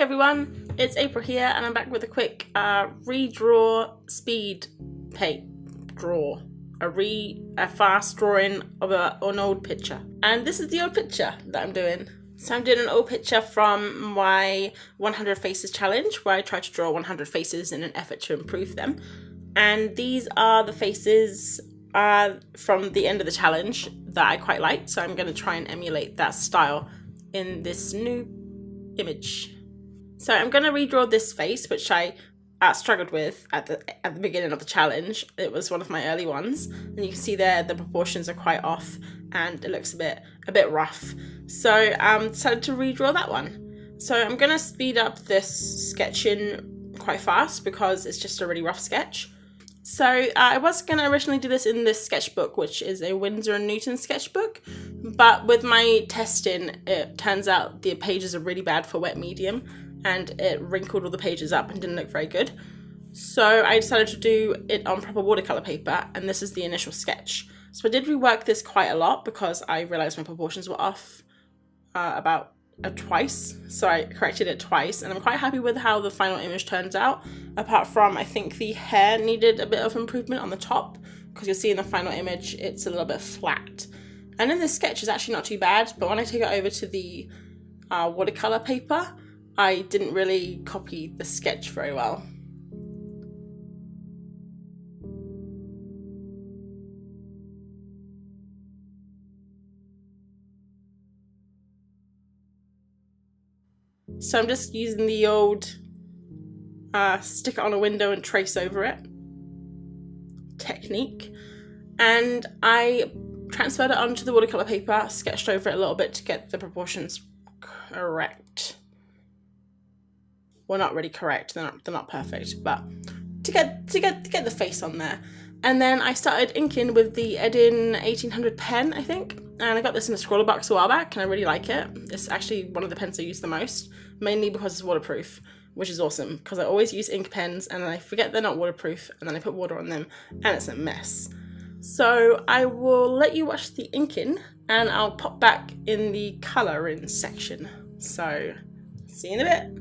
everyone, it's April here and I'm back with a quick redraw speed paint draw. A fast drawing of an old picture. And this is the old picture that I'm doing. So I'm doing an old picture from my 100 Faces challenge where I try to draw 100 faces in an effort to improve them. And these are the faces from the end of the challenge that I quite liked. So I'm going to try and emulate that style in this new image. So I'm going to redraw this face, which I struggled with at the beginning of the challenge. It was one of my early ones, and you can see there the proportions are quite off and it looks a bit rough. So I decided to redraw that one. So I'm going to speed up this sketching quite fast because it's just a really rough sketch. So I was going to originally do this in this sketchbook, which is a Winsor & Newton sketchbook, but with my testing it turns out the pages are really bad for wet medium and it wrinkled all the pages up and didn't look very good. So I decided to do it on proper watercolour paper, and this is the initial sketch. So I did rework this quite a lot because I realised my proportions were off about twice. So I corrected it twice, and I'm quite happy with how the final image turns out, apart from I think the hair needed a bit of improvement on the top, because you'll see in the final image it's a little bit flat. And in this sketch it's actually not too bad, but when I take it over to the watercolour paper, I didn't really copy the sketch very well. So I'm just using the old stick it on a window and trace over it technique. And I transferred it onto the watercolour paper, sketched over it a little bit to get the proportions correct. Well, not really correct, they're not perfect, but to get the face on there. And then I started inking with the Edding 1800 pen, I think, and I got this in a scroller box a while back and I really like it. It's actually one of the pens I use the most, mainly because it's waterproof, which is awesome because I always use ink pens and I forget they're not waterproof and then I put water on them and it's a mess. So I will let you watch the inking and I'll pop back in the colouring section. So see you in a bit.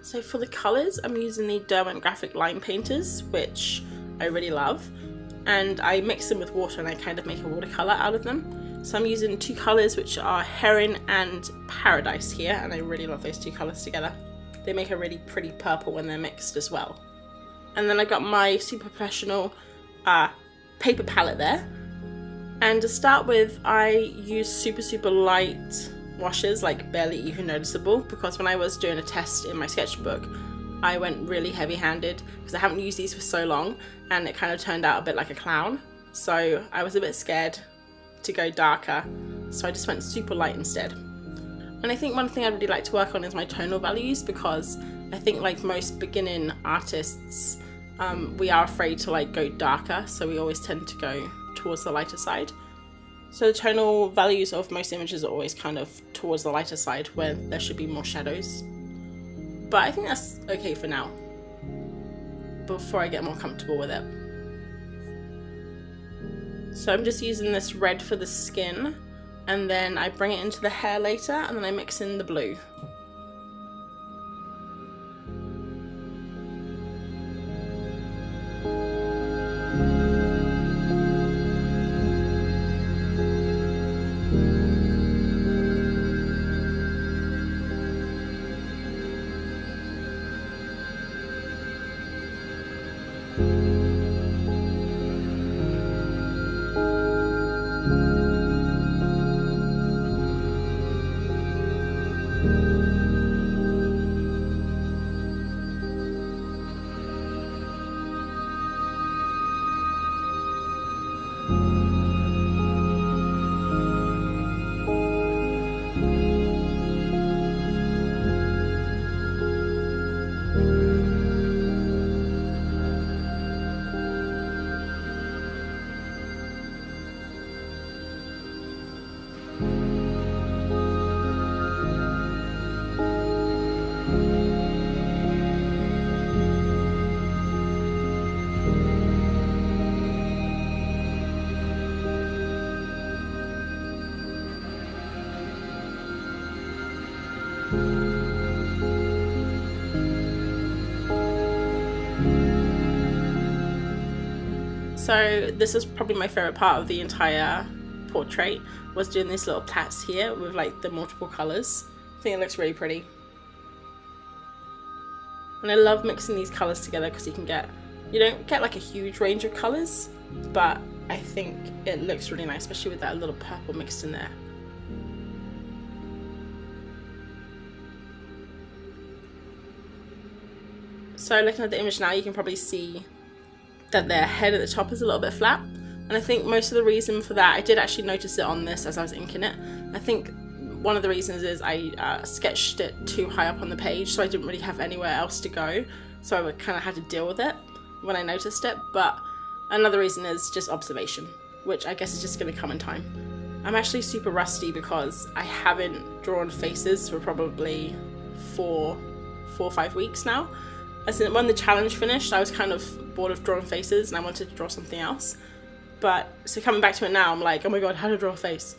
So for the colours, I'm using the Derwent Graphik line painters, which I really love, and I mix them with water and I kind of make a watercolour out of them. So I'm using two colours which are Heron and Paradise here, and I really love those two colours together. They make a really pretty purple when they're mixed as well. And then I got my super professional paper palette there. And to start with, I use super light washes, like barely even noticeable, because when I was doing a test in my sketchbook, I went really heavy-handed because I haven't used these for so long, and it kind of turned out a bit like a clown. So I was a bit scared to go darker, so I just went super light instead. And I think one thing I'd really like to work on is my tonal values, because I think like most beginning artists, we are afraid to like go darker, so we always tend to go towards the lighter side. So the tonal values of most images are always kind of towards the lighter side where there should be more shadows. But I think that's okay for now, before I get more comfortable with it. So I'm just using this red for the skin, and then I bring it into the hair later, and then I mix in the blue. So this is probably my favourite part of the entire portrait, was doing these little plats here with like the multiple colours. I think it looks really pretty. And I love mixing these colours together because you don't get like a huge range of colours, but I think it looks really nice, especially with that little purple mixed in there. So looking at the image now, you can probably see that their head at the top is a little bit flat, and I think most of the reason for that, I did actually notice it on this as I was inking it. I think one of the reasons is I sketched it too high up on the page, so I didn't really have anywhere else to go, so I kind of had to deal with it when I noticed it. But another reason is just observation, which I guess is just going to come in time. I'm actually super rusty because I haven't drawn faces for probably four or 5 weeks now. As in, when the challenge finished, I was kind of bored of drawing faces and I wanted to draw something else. But so coming back to it now, I'm like, oh my god, how to draw a face.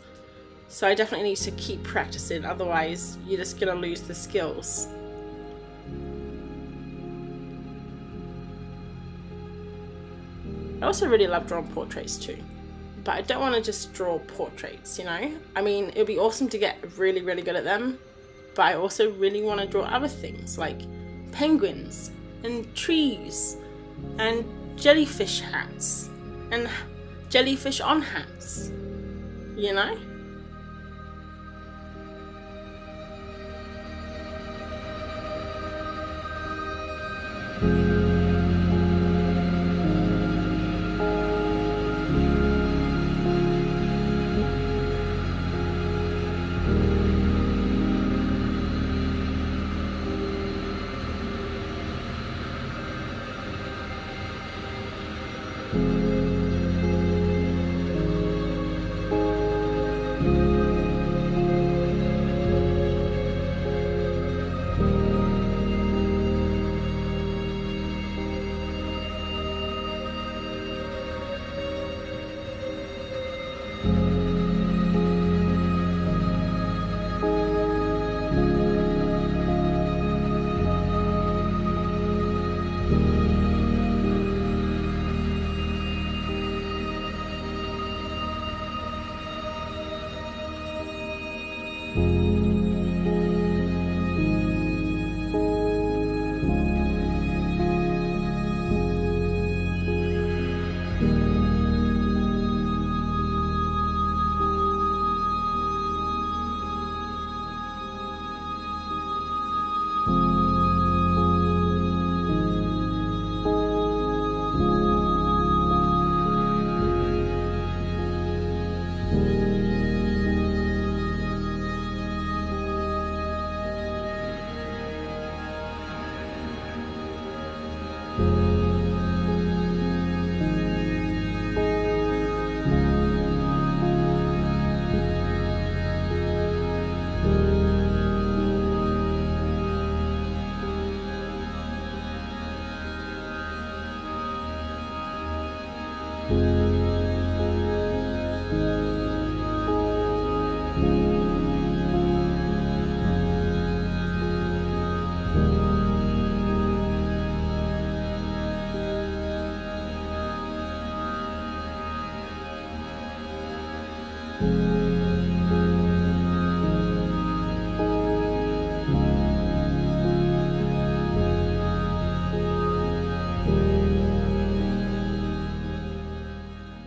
So I definitely need to keep practicing, otherwise you're just gonna lose the skills. I also really love drawing portraits too, but I don't want to just draw portraits, you know? I mean, it would be awesome to get really good at them, but I also really want to draw other things like penguins and trees and jellyfish hats and jellyfish on hats, you know?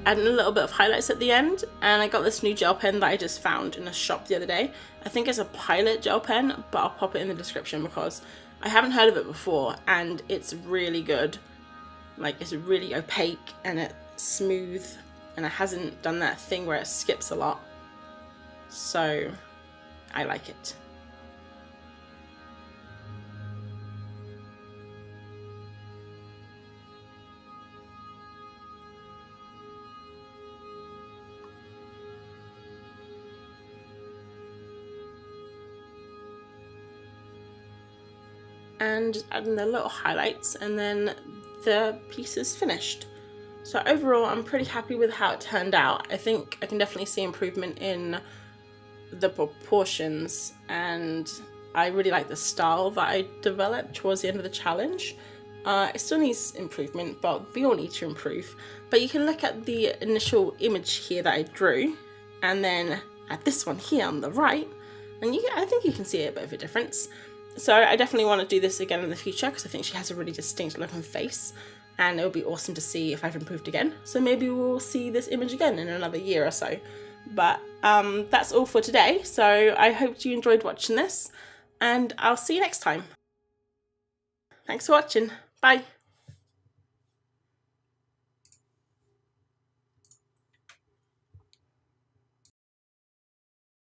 Adding a little bit of highlights at the end, and I got this new gel pen that I just found in a shop the other day. I think it's a Pilot gel pen, but I'll pop it in the description because I haven't heard of it before and it's really good. Like, it's really opaque and it's smooth and it hasn't done that thing where it skips a lot. So I like it. And adding the little highlights, and then the piece is finished. So overall I'm pretty happy with how it turned out. I think I can definitely see improvement in the proportions, and I really like the style that I developed towards the end of the challenge. It still needs improvement, but we all need to improve. But you can look at the initial image here that I drew, and then at this one here on the right, and I think you can see a bit of a difference. So I definitely want to do this again in the future because I think she has a really distinct look and face, and it would be awesome to see if I've improved again. So maybe we'll see this image again in another year or so. But that's all for today. So I hope you enjoyed watching this, and I'll see you next time. Thanks for watching. Bye.